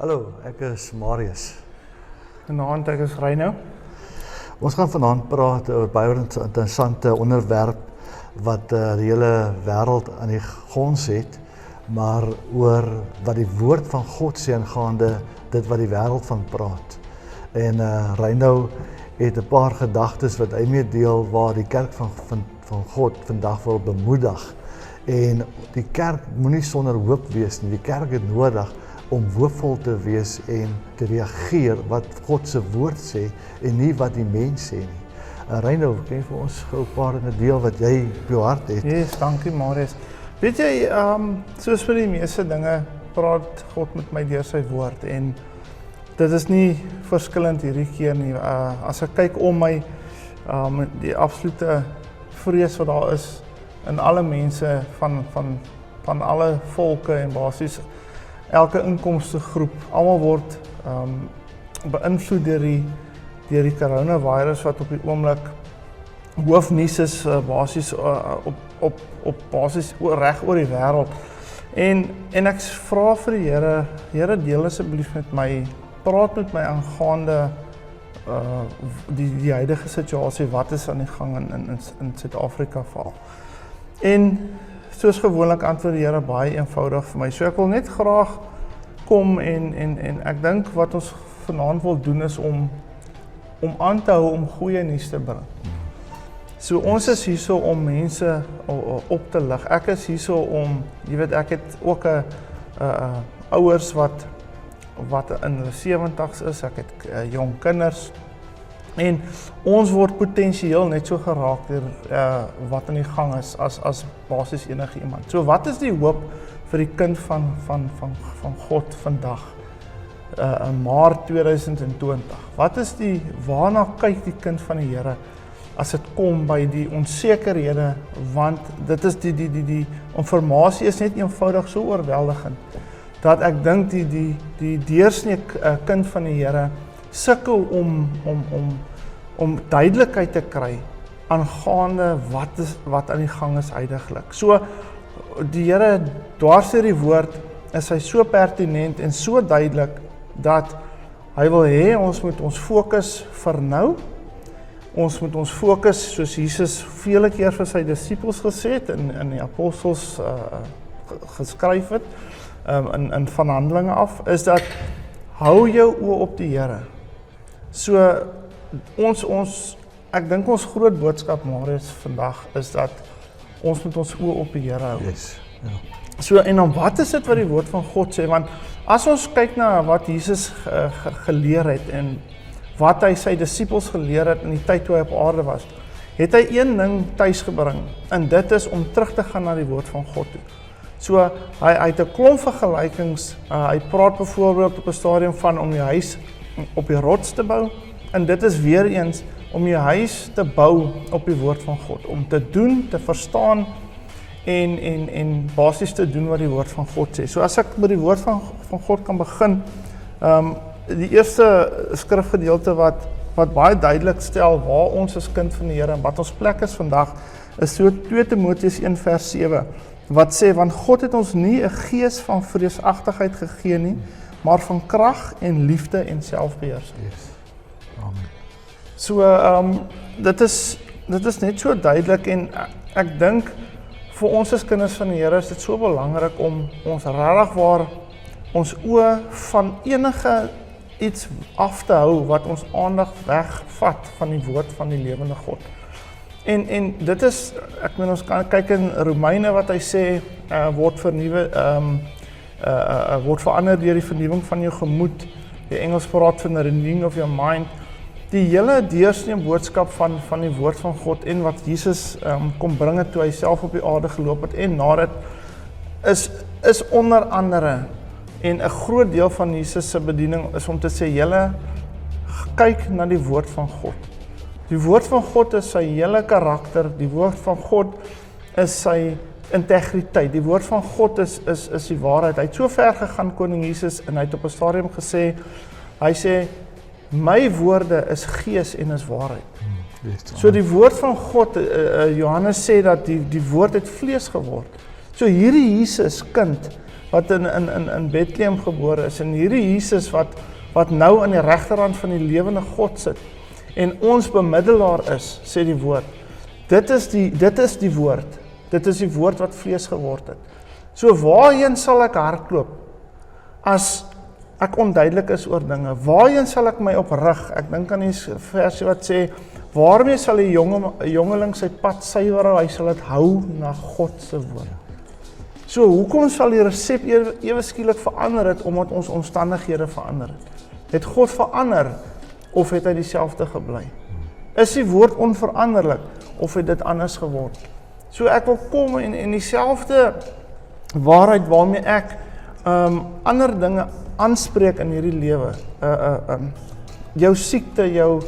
Hallo, ek is Marius. Vanaand ek is Reino. Ons gaan vanaand praat oor 'n baie interessante onderwerp wat die hele wêreld aan die gons het, maar oor wat die woord van God sê aangaande dit wat die wêreld van praat. En Reino het 'n paar gedagtes wat hy mee deel waar die kerk van God vandag wil bemoedig. En die kerk moenie sonder hoop wees nie. Die kerk het nodig om hoopvol te wees en te reageer wat God se woord sê en nie wat die mens sê nie. Reino, kan jy vir ons gou 'n paar dinge deel wat jy op jou hart het? Yes, dankie Marius. Weet jy, soos vir die meeste dinge praat God met my deur sy woord en dit is nie verskillend hierdie keer nie. As ek kyk om my, die absolute vrees wat daar is in alle mense van alle volke en basies elke inkomstegroep, almal word beïnvloed deur die CoronaVirus wat op die oomblik hoofnuus is basies op basis reg oor die wêreld. En ek vra vir die Here deel asseblief met my, praat met my aangaande die huidige situasie, wat is aan die gang in Suid-Afrika val. En soos gewoonlik antwoord die Here baie eenvoudig vir my. So ek wil net graag kom en ek dink wat ons vanaand wil doen is om aan te hou om goeie nuus te bring. So ons is hierso om mense op te lig. Ek is hierso om, jy weet, ek het ook 'n ouers wat in hulle 70's is, ek het jong kinders. En ons word potensieel net so geraak deur wat aan die gang is as basies enige iemand. So wat is die hoop vir die kind van God vandag? Maart 2020. Wat is waarna kyk die kind van die Here as dit kom by die onsekerhede, want dit is die informasie is net eenvoudig so oorweldigend dat ek dink die deursnee kind van die Here sukkel om duidelikheid te kry aangaande wat aan die gang is uiteindelik. So die Here dwars deur die woord is hy so pertinent en so duidelik dat hy wil hê ons moet ons fokus vir nou. Ons moet ons fokus soos Jesus vele keer vir sy disippels gesê het in die apostels geskryf het in van Handelinge af, is dat hou jou oë op die Here. So ek dink ons groot boodskap Marius vandag is dat ons moet ons oë op die Here hou. Yes, ja. So en dan wat is dit wat die woord van God sê? Want as ons kyk na wat Jesus geleer het en wat hy sy disippels geleer het in die tyd toe hy op aarde was, het hy een ding tuis gebring en dit is om terug te gaan na die woord van God toe. So hy het 'n klomp vergelykings, hy praat byvoorbeeld op 'n stadium van om die huis op die rots te bou, en dit is weer eens om jou huis te bou op die woord van God, om te doen, te verstaan en basies te doen wat die woord van God sê. So as ek met die woord van God kan begin, die eerste skrifgedeelte wat baie duidelik stel waar ons as kind van die Here en wat ons plek is vandag, is so 2 Timoteus 1 vers 7, wat sê, want God het ons nie 'n gees van vreesagtigheid gegee nie, maar van krag en liefde en selfbeheersing. Yes. Amen. So dit is net so duidelik en ek dink vir ons as kinders van die Here is dit so belangrik om ons regtig waar ons oë van enige iets af te hou wat ons aandag wegvat van die woord van die lewende God. En dit is, ek meen ons kan kyk in Romeine wat hy sê, word verander deur die vernuwing van jou gemoed. Die Engels praat van the renewing of your mind. Die hele deursnee boodskap van die woord van God en wat Jesus kom bring het toe hy self op die aarde geloop het en na dit is onder andere, en 'n groot deel van Jesus se bediening is om te sê, julle kyk na die woord van God. Die woord van God is sy hele karakter, die woord van God is sy integriteit, die woord van God is die waarheid. Hy het so ver gegaan, koning Jesus, en hy het op 'n stadium gesê, hy sê, my woorde is gees en is waarheid. So die woord van God, Johannes sê dat die woord het vlees geword. So hierdie Jesus kind wat in Bethlehem gebore is, en hierdie Jesus wat nou aan die regterhand van die lewende God sit, en ons bemiddelaar is, sê die woord. Dit is die woord. Dit is die woord wat vlees geword het. So waarheen sal ek hardloop as ek onduidelik is oor dinge? Waarheen sal ek my oprig? Ek dink aan die versie wat sê, waarmee sal die jongeling sy pad suiwer hou? Hy sal dit hou na God se woord. So hoekom sal die resep ewe skielik verander het, omdat ons omstandighede verander het? Het God verander, of het hy dieselfde gebly? Is die woord onveranderlik, of het dit anders geword? So ek wil kom en dieselfde waarheid waarmee ek ander dinge aanspreek in hierdie lewe. Jou siekte, jou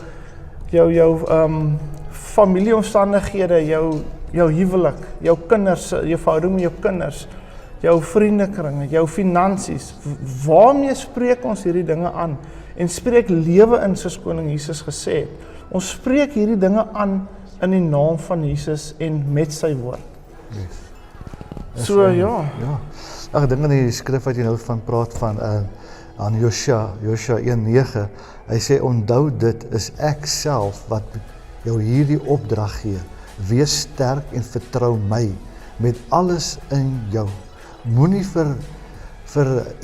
familieomstandighede, jou huwelik, jou kinders, jou verhouding met jou kinders, jou vriendekringe, jou finansies. Waarmee spreek ons hierdie dinge aan? En spreek lewe in, soos koning Jesus gesê het. Ons spreek hierdie dinge aan in die naam van Jesus en met sy woord. Yes. So ja. Ek dink aan die skrif wat jy nou van praat van aan Josua 1:9. Hy sê, onthou dit is ek self wat jou hierdie opdrag gee. Wees sterk en vertrou my met alles in jou. Moenie vir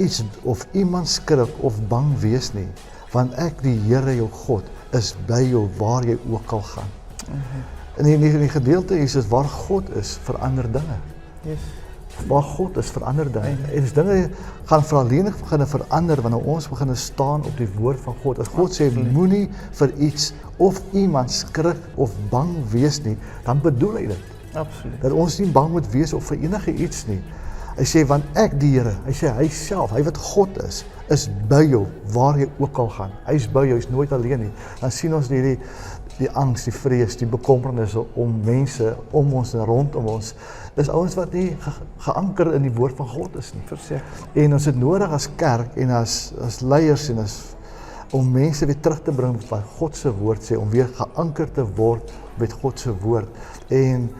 iets of iemand skrik of bang wees nie, want ek die Here jou God is by jou waar jy ook al gaan. In die gedeelte is waar God is, verander dinge. Yes. Waar God is, verander dinge. En as dinge gaan veralleenig begin verander, wanneer ons begin staan op die woord van God. As God sê, moenie vir iets of iemand skrik of bang wees nie, dan bedoel hy dit. Absoluut. Dat ons nie bang moet wees of vir enige iets nie. Hy sê, want ek die Here, hy sê, hy self, hy wat God is by jou, waar jy ook al gaan. Hy is by jou, hy is nooit alleen nie. Dan sien ons die angs, die vrees, die bekommernisse om mense, om ons en rondom ons. Dis ouens wat nie geanker in die woord van God is nie. Verseker. En ons het nodig as kerk en as leiers en om mense weer terug te bring wat God se woord sê, om weer geanker te word met God se woord. En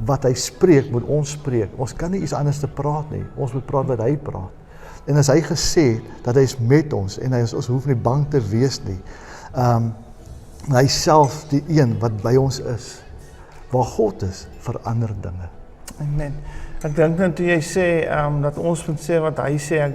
wat hy spreek, moet ons spreek. Ons kan nie iets anders te praat nie. Ons moet praat wat hy praat. En as hy gesê dat hy is met ons en ons hoef nie bang te wees nie. Hy self die een wat by ons is. Waar God is, verander dinge. Amen. Ek dink net toe jy sê dat ons moet sê wat hy sê, ek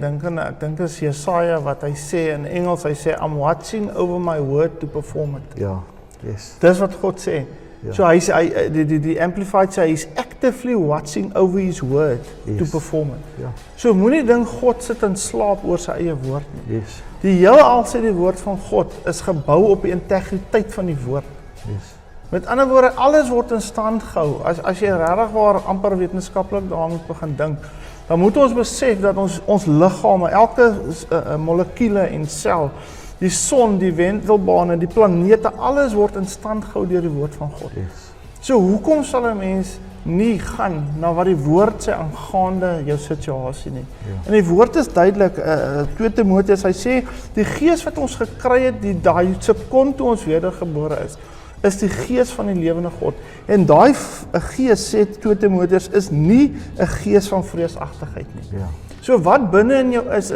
dink is Jesaja wat hy sê in Engels, hy sê, I'm watching over my word to perform it. Ja, yes. Dis wat God sê. Ja. So hy sê, die Amplified sê, he's actively watching over his word to perform it. Ja. So moenie dink God sit in slaap oor sy eie woord nie. Yes. Die heelal sê die woord van God is gebou op die integriteit van die woord. Yes. Met ander woorde, alles word in stand gehou. As jy regtig waar amper wetenskaplik daar moet begin dink, dan moet ons besef dat ons liggame, elke molekule en sel, die son, die wentelbane, die planete, alles word in stand gehou deur die woord van God. Yes. So hoekom sal 'n mens nie gaan na wat die woord sê aangaande jou situasie nie? Ja. En die woord is duidelik, 2 Timoteus, hy sê, die gees wat ons gekry het, daai sekond toe ons wedergebore is die gees van die lewende God. En daai gees, sê 2 Timoteus, is nie 'n gees van vreesagtigheid nie. Ja. So wat binne in jou is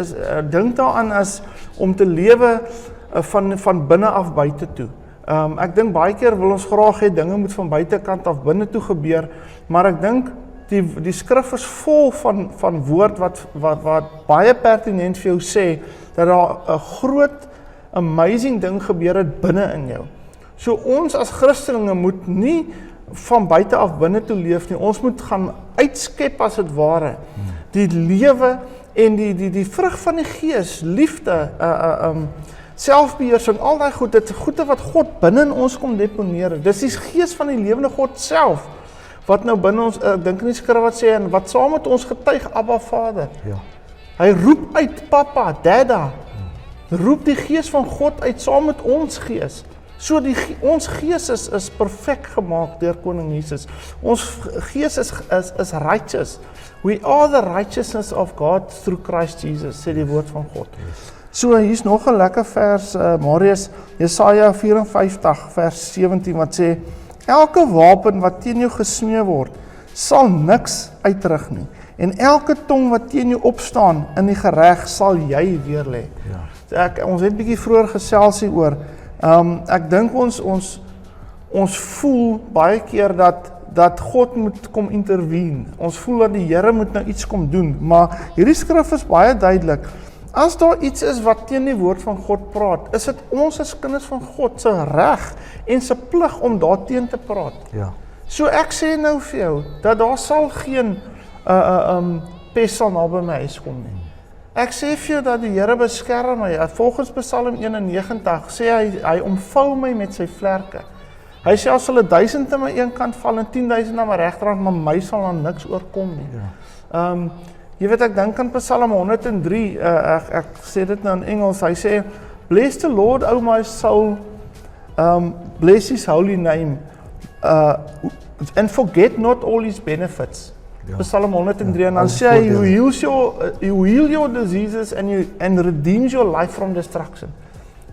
dink daaraan as om te lewe van binne af buite toe. Ek dink baie keer wil ons graag hê dinge moet van buitekant af binne toe gebeur, maar ek dink die skrif is vol van woord wat baie pertinent vir jou sê dat daar 'n groot amazing ding gebeur het binne in jou. So ons as Christene moet nie van buite af binne toe leef nie. Ons moet gaan uitskep as dit ware. Die lewe en die vrug van die gees, liefde, selfbeheersing, al daai goed, dit is goede wat God binne in ons kom deponeer. Dis die gees van die lewende God self wat nou binne ons, ek dink in die skrif wat sê, en wat saam met ons getuig, Abba Vader. Ja. Hy roep uit, Papa, Dada. Roep die gees van God uit saam met ons gees. So ons gees is perfek gemaak deur koning Jesus. Ons gees is righteous. We are the righteousness of God through Christ Jesus, sê die woord van God. So hier's nog 'n lekker vers, Marius, Jesaja 54 vers 17 wat sê, elke wapen wat teen jou gesmee word, sal niks uitrig nie. En elke tong wat teen jou opstaan in die gereg sal jy weer lê. Ja. So ons het 'n bietjie vroeër gesels hieroor. Ek dink ons voel baie keer dat God moet kom intervene. Ons voel dat die Here moet nou iets kom doen, maar hierdie skrif is baie duidelik. As daar iets is wat teen die woord van God praat, is dit ons as kinders van God se reg en se plig om daarteen te praat. Ja. So ek sê nou vir jou, dat daar sal geen pes sal naby my huis kom nie. Ek sê vir jou dat die Here beskerm my. Volgens Psalm 91 sê hy omvou my met sy vlerke. Hy sê as hulle 1000 aan my een kant val en 10.000 aan my regterkant, maar my sal aan niks oorkom nie. Ja. Jy weet, ek dink aan Psalm 103, ek sê dit nou in Engels, hy sê, bless the Lord, O my soul, bless his holy name, and forget not all his benefits. Ja. Psalm 103, en dan sê hy, you heal your diseases and redeems your life from destruction.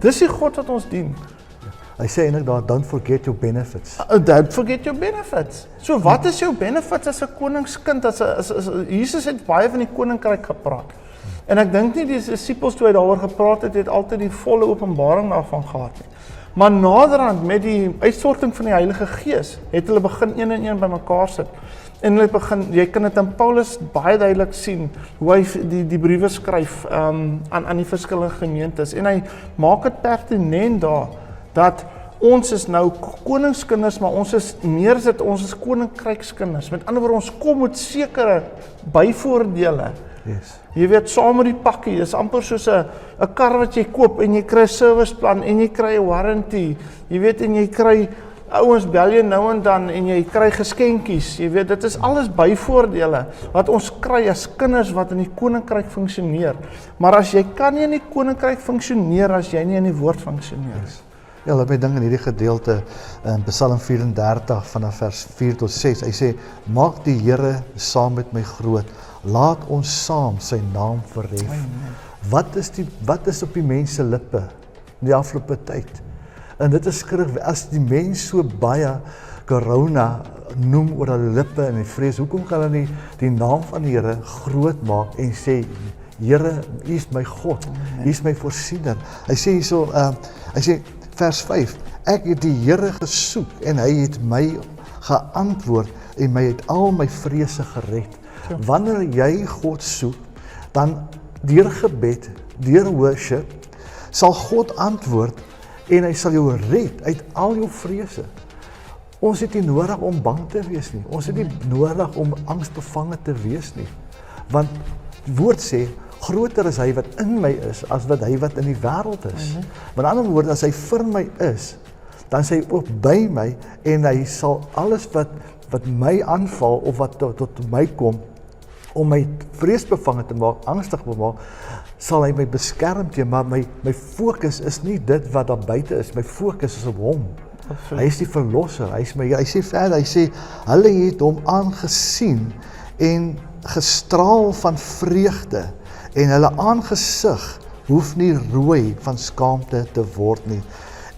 Dis die God wat ons dien. Hy sê eintlik daar, don't forget your benefits. Don't forget your benefits. So wat is jou benefits as 'n koningskind? Jesus het baie van die koninkryk gepraat. En ek dink nie die disippels toe hy daaroor gepraat het altyd die volle openbaring daarvan gehad nie. Maar naderhand met die uitstorting van die Heilige Gees, het hulle begin een en een bymekaar sit. En hulle begin, jy kan dit in Paulus baie duidelik sien, hoe hy die briewe skryf aan die verskillende gemeentes. En hy maak dit pertinent daar, dat ons is nou koningskinders, maar ons is koninkrykskinders. Met ander woorde, ons kom met sekere byvoordele. Yes. Jy weet, saam met die pakkie, dis amper soos 'n kar wat jy koop en jy kry 'n serviceplan en jy kry 'n warranty. Jy weet, en jy kry ouens bel jy nou en dan en jy kry geskenkies. Jy weet, dit is alles byvoordele wat ons kry as kinders wat in die koninkryk funksioneer. Maar as jy kan nie in die koninkryk funksioneer as jy nie in die woord funksioneer. Yes. Ja, laat my ding in hierdie gedeelte in Psalm 34 vanaf vers 4 tot 6. Hy sê, maak die Here saam met my groot. Laat ons saam sy naam verhef. Wat is op die mens se lippe in die afgelope tyd? En dit is skrif, as die mens so baie corona noem oor hulle lippe en die vrees, hoekom kan hulle nie die naam van die Here groot maak en sê, Here, U is my God, U is my voorsiener. Hy sê hierso, hy sê vers 5, ek het die Here gesoek en hy het my geantwoord en my het al my vrese gered. Wanneer jy God soek, dan deur gebed, deur worship, sal God antwoord en hy sal jou red uit al jou vrese. Ons het nie nodig om bang te wees nie. Ons het nie nodig om angsbevange te wees nie. Want die woord sê, groter is hy wat in my is, as wat hy wat in die wêreld is. Met ander woorde, as hy vir my is, dan is hy ook by my, en hy sal alles wat my aanval, of wat tot my kom, om my vreesbevange te maak, angstig te maak, sal hy my beskerm teen, maar my fokus is nie dit wat daar buite is, my fokus is op hom. Hy is die verlosser, hy sê verder, hy sê, hulle het hom aangesien, en gestraal van vreugde, en hulle aangesig hoef nie rooi van skaamte te word nie.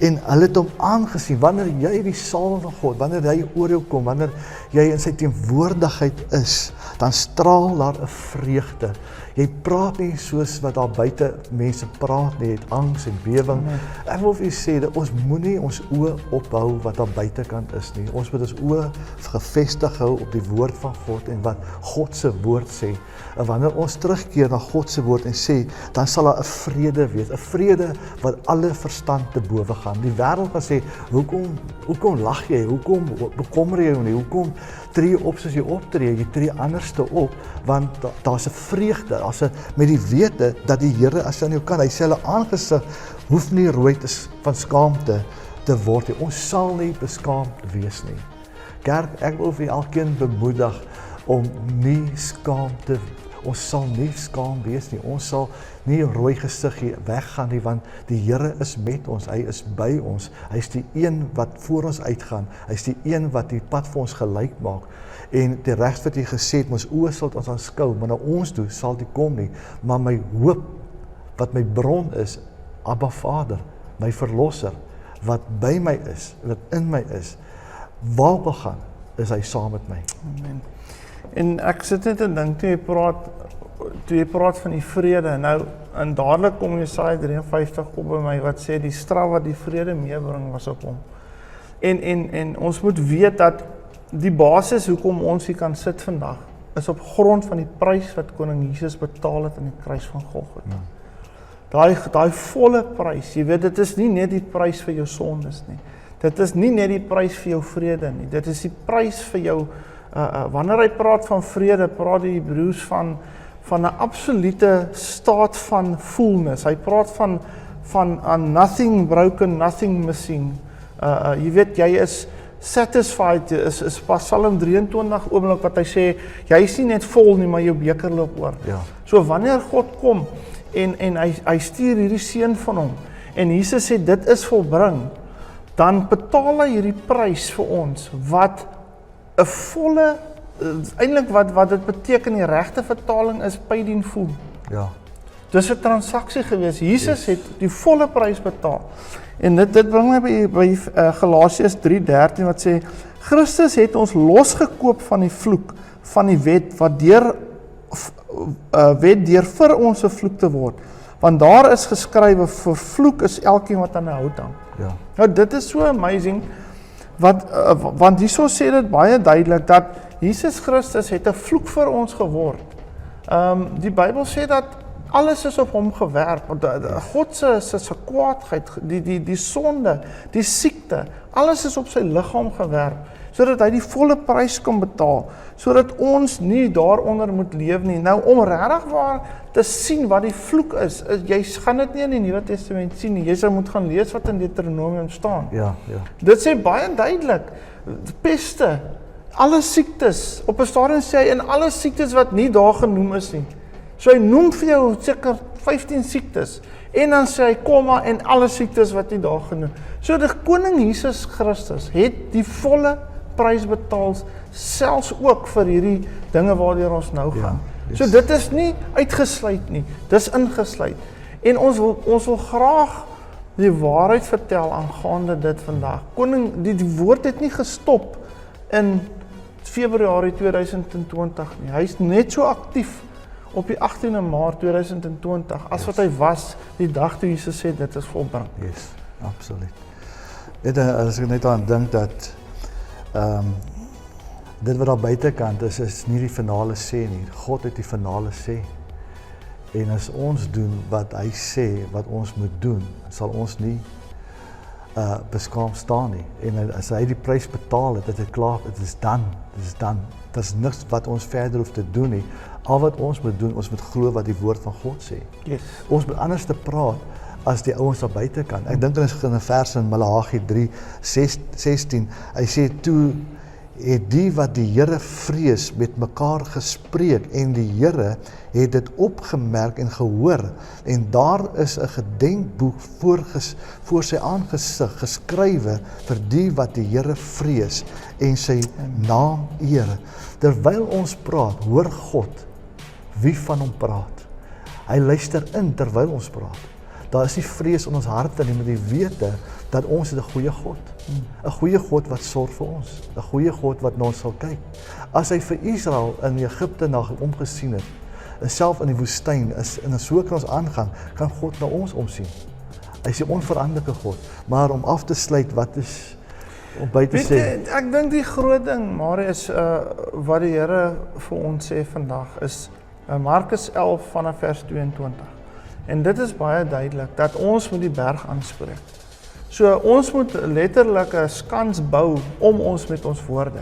En hulle het hom aangesien, wanneer jy die saal van God, wanneer hy oor jou kom, wanneer jy in sy teenwoordigheid is, dan straal daar 'n vreugde. Jy praat nie soos wat daar buite mense praat nie, het angs en bewing. Ek wil vir u sê, dat ons moenie ons oë ophou wat daar buitekant is nie. Ons moet ons oë gefestig hou op die woord van God en wat God se woord sê. En wanneer ons terugkeer na God se woord en sê, dan sal daar 'n vrede wees, 'n vrede wat alle verstand te bowe gaan. Die wêreld gaan sê, hoekom lag jy? Hoekom bekommer jy jou nie? Hoekom tree jy op soos jy optree? Jy tree anderste op, want daar's 'n vreugde, met die wete dat die Here as aan jou kan, hy sê hulle aangesig hoef nie rooi van skaamte te word nie. Ons sal nie beskaamd wees nie. Kerk, ek wil vir elkeen bemoedig om nie ons sal nie skaam wees nie. Ons sal nie rooi gesig hier weggaan nie, want die Here is met ons, hy is by ons. Hy is die een wat voor ons uitgaan. Hy is die een wat die pad vir ons gelyk maak. En die regs wat hy gesê het, ons oë sal ons aanskou, maar na ons toe sal die kom nie. Maar my hoop, wat my bron is, Abba Vader, my verlosser, wat by my is, wat in my is, waar wil gaan, is hy saam met my. Amen. En ek sit net en dink, toe jy praat van die vrede, nou, en dadelik kom Jesaja 53 op by my, wat sê, die straf wat die vrede meebring was op hom. En ons moet weet dat die basis hoekom ons hier kan sit vandag, is op grond van die prys wat koning Jesus betaal het aan die kruis van Golgotha. Daai volle prys, jy weet, dit is nie net die prys vir jou sondes nie. Dit is nie net die prys vir jou vrede nie. Dit is die prys vir jou, wanneer hy praat van vrede, praat die Hebreërs van 'n absolute staat van fullness. Hy praat van nothing broken, nothing missing. Jy weet, jy is satisfied, is Psalm 23 oomblik wat hy sê, jy is nie net vol nie, maar jou beker loop oor. Ja. So wanneer God kom, en hy stuur hierdie seun van hom, en Jesus sê, dit is volbring, dan betaal hy hierdie prys vir ons, wat 'n volle, eintlik wat dit beteken, die regte vertaling is paid in full. Ja. Dis 'n transaksie gewees. Jesus het die volle prys betaal. En dit bring my by Galasiërs 3:13 wat sê, Christus het ons losgekoop van die vloek, van die wet, wat deur vir ons 'n vloek te word. Want daar is geskrywe, vervloek is elkeen wat aan 'n hout hang. Ja. Nou dit is so amazing, want hierso sê dit baie duidelik, dat Jesus Christus het 'n vloek vir ons geword. Die Bybel sê dat alles is op hom gewerp, God se kwaadheid, die sonde, die siekte, alles is op sy liggaam gewerp, sodat hy die volle prys kan betaal, sodat ons nie daaronder moet leef nie. Nou, om regtig waar te sien wat die vloek is, jy gaan dit nie in die Nuwe Testament sien nie, jy sal moet gaan lees wat in Deuteronomium staan. Ja. Dit sê baie duidelik, peste, alle siektes, op 'n stadium sê hy, in alle siektes wat nie daar genoem is nie. So hy noem vir jou seker 15 siektes, en dan sê hy, komma, en alle siektes wat nie daar genoem. So die koning Jesus Christus het die volle prys betaal, selfs ook vir hierdie dinge waardeur ons nou gaan. Yes. So dit is nie uitgesluit nie, dis ingesluit. En ons wil graag die waarheid vertel aangaande dit vandag. Koning, die woord het nie gestop in Februarie 2020 nie. Hy is net so aktief op die 18de Maart 2020 as wat hy was die dag toe Jesus sê dit is volbring. Yes, absoluut. Net as ek net aan dink dat dit wat daar buitekant is nie die finale sê nie. God het die finale sê. En as ons doen wat hy sê, wat ons moet doen, sal ons nie beskaam staan nie. En as hy die prys betaal het, dit is klaar, dit is dan. Dit is niks wat ons verder hoef te doen nie. Al wat ons moet doen, ons moet glo wat die woord van God sê. Yes. Ons moet anders te praat as die ouens daar buitekant. Ek dink in 'n vers in Maleagi 3:16, hy sê, toe het die wat die Here vrees met mekaar gespreek, en die Here het dit opgemerk en gehoor, en daar is 'n gedenkboek voor sy aangesig geskrywe vir die wat die Here vrees en sy naam eer. Terwyl ons praat, hoor God wie van hom praat. Hy luister in terwyl ons praat. Daar is nie vrees in ons harte nie, met die wete dat ons het 'n goeie God. 'n Goeie God wat sorg vir ons. 'n Goeie God wat na ons sal kyk. As hy vir Israel in Egipte na hom gesien het, en self in die woestyn, en so kan ons aangaan, kan God na ons omsien. Hy is 'n onveranderlike God. Maar om af te sluit, wat is om by te sê? Ek dink die groot ding, Marius, wat die Here vir ons sê vandag, is Markus 11 vanaf vers 22. En dit is baie duidelik, dat ons moet die berg aanspreek. So ons moet letterlik 'n skans bou om ons met ons woorde.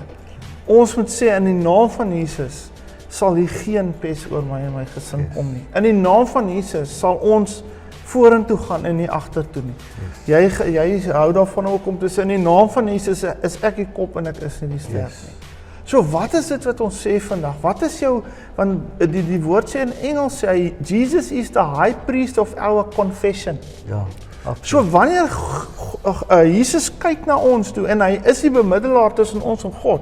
Ons moet sê, in die naam van Jesus sal hier geen pes oor my en my gesin kom nie. In die naam van Jesus sal ons vorentoe gaan en nie agtertoe nie. Jy hou daarvan ook om te sê, in die naam van Jesus is ek die kop en ek is nie die stert nie. So wat is dit wat ons sê vandag? Wat is jou, want die woord sê in Engels, sê Jesus is the high priest of our confession. Ja. So wanneer Jesus kyk na ons toe, en hy is die bemiddelaar tussen ons en God,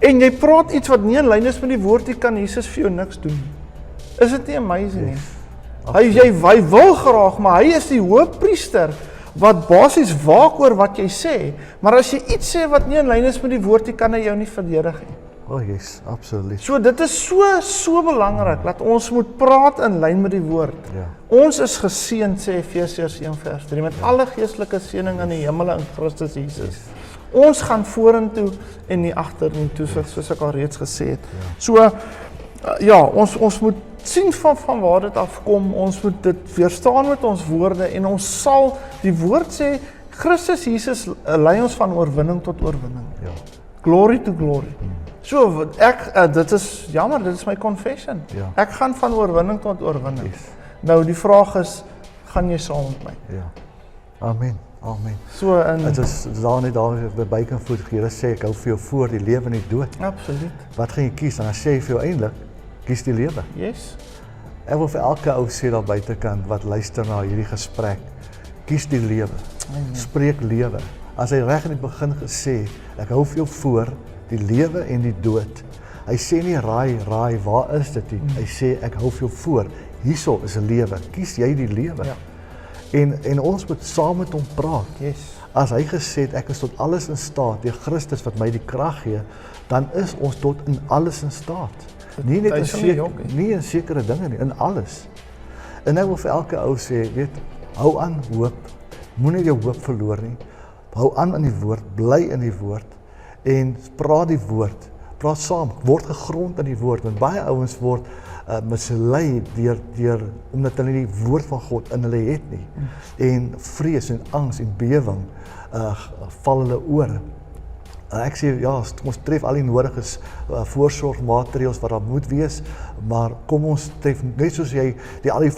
en jy praat iets wat nie in lyn is met die woord, jy kan Jesus vir jou niks doen. Is dit nie amazing nie? Hy wil graag, maar hy is die hoëpriester, wat basies waak oor wat jy sê, maar as jy iets sê wat nie in lyn is met die woord, jy kan hy jou nie verdedig nie. yes, absoluut. So dit is so belangrik dat ons moet praat in lyn met die woord. Ja. Ons is geseënd, sê Efesiërs 1:3, met alle geestelike seëning in die hemel in Christus Jesus. Ons gaan vorentoe en nie agtertoe toe, soos ek al reeds gesê het. So ons moet sien van waar dit afkom, ons moet dit weerstaan met ons woorde en ons sal, die woord sê, Christus Jesus lei ons van oorwinning tot oorwinning. Ja. Glory to glory. So, dit is jammer, dit is my confession. Ja. Ek gaan van oorwinning tot oorwinning. Yes. Nou, die vraag is, gaan jy saam met my? Ja. Amen. Amen. So, Dit is daar net daar by buitenvoet, Here sê, ek hou vir jou voor die lewe en die dood. Absoluut. Wat gaan jy kies? En dan sê hy vir jou eintlik, kies die lewe. Yes. Ek wil vir elke ou sê daar buitekant wat luister na hierdie gesprek, kies die lewe. Amen. Spreek lewe. As hy reg in die begin gesê, ek hou vir jou voor die lewe en die dood. Hy sê nie raai, waar is dit nie? Hy sê ek hou vir jou voor. Hierso is 'n lewe. Kies jy die lewe? Ja. En ons moet saam met hom praat. Yes. As hy gesê het ek is tot alles in staat deur Christus wat my die krag gee, dan is ons tot in alles in staat. Nie net in sekere dinge nie, in alles. En ek wil vir elke ou sê, weet, hou aan hoop. Moenie jou hoop verloor nie. Hou aan in die woord, bly in die woord en praat die woord. Praat saam, word gegrond in die woord. Want baie ouens word mislei deur omdat hulle nie die woord van God in hulle het nie. En vrees en angs en bewering val hulle oor. Ek sê ja, ons tref al die nodige voorsorgmaatreëls wat daar moet wees, maar kom ons tref net soos jy al die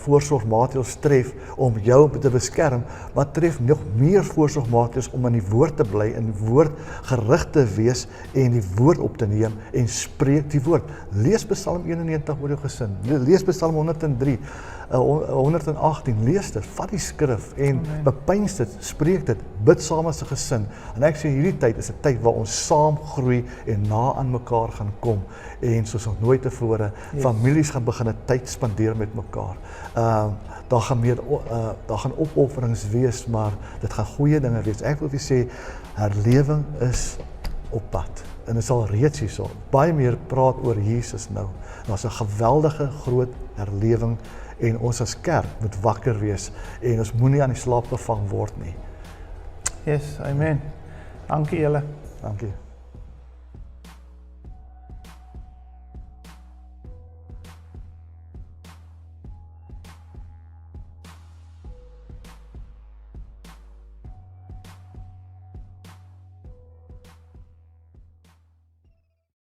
voorsorgmaatreëls tref om jou te beskerm, maar tref nog meer voorsorgmaatreëls om in die woord te bly, in die woord gerig te wees en die woord op te neem en spreek die woord. Lees Psalm 91 oor jou gesin, lees Psalm 103, 118, lees dit, vat die skrif en bepeins dit, spreek dit, bid saam as 'n gesin. En ek sê hierdie tyd is 'n tyd waar ons saam groei en na aan mekaar gaan kom en soos nog nooit tevore, families gaan begin 'n tyd spandeer met mekaar. Daar gaan opofferings wees, maar dit gaan goeie dinge wees. Ek wil vir sê, herlewing is op pad. En dit sal reeds hierso baie meer praat oor Jesus nou. Daar's 'n geweldige groot herlewing en ons as kerk moet wakker wees en ons moenie aan die slaap gevang word nie. Yes, amen. Dankie julle. Dankie.